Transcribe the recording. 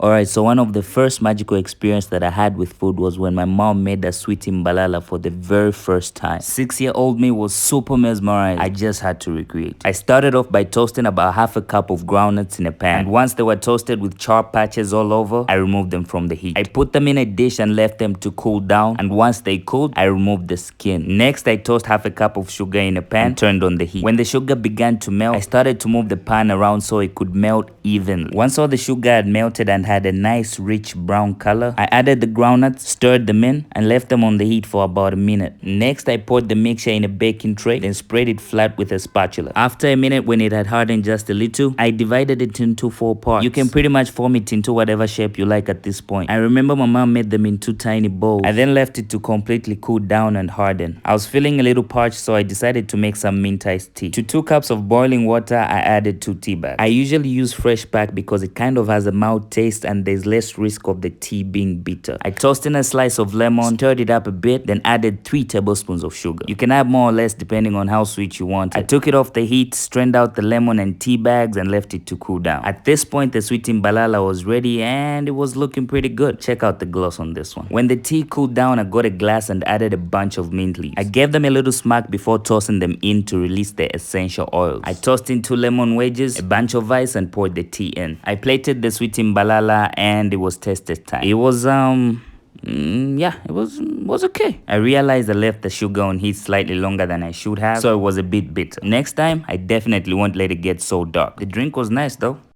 Alright, so one of the first magical experience that I had with food was when my mom made a sweet Mbalala for the very first time. 6-year-old me was super mesmerized. I just had to recreate. I started off by toasting about half a cup of groundnuts in a pan. And once they were toasted with char patches all over, I removed them from the heat. I put them in a dish and left them to cool down. And once they cooled, I removed the skin. Next, I toast half a cup of sugar in a pan and turned on the heat. When the sugar began to melt, I started to move the pan around so it could melt evenly. Once all the sugar had melted and had a nice rich brown color, I added the groundnuts, stirred them in, and left them on the heat for about a minute. Next, I poured the mixture in a baking tray, then spread it flat with a spatula. After a minute, when it had hardened just a little, I divided it into 4 parts. You can pretty much form it into whatever shape you like at this point. I remember my mom made them in 2 tiny bowls. I then left it to completely cool down and harden. I was feeling a little parched, so I decided to make some mint iced tea. To 2 cups of boiling water, I added 2 tea bags. I usually use fresh pack because it kind of has a mild taste and there's less risk of the tea being bitter. I tossed in a slice of lemon, stirred it up a bit, then added 3 tablespoons of sugar. You can add more or less depending on how sweet you want it. I took it off the heat, strained out the lemon and tea bags, and left it to cool down. At this point, the sweet Mbalala was ready and it was looking pretty good. Check out the gloss on this one. When the tea cooled down, I got a glass and added a bunch of mint leaves. I gave them a little smack before tossing them in to release the essential oils. I tossed in 2 lemon wedges, a bunch of ice, and poured the tea in. I plated the sweet Mbalala and it was tasted time. It was yeah, it was okay. I realized I left the sugar on heat slightly longer than I should have, so it was a bit bitter. Next time, I definitely won't let it get so dark. The drink was nice though.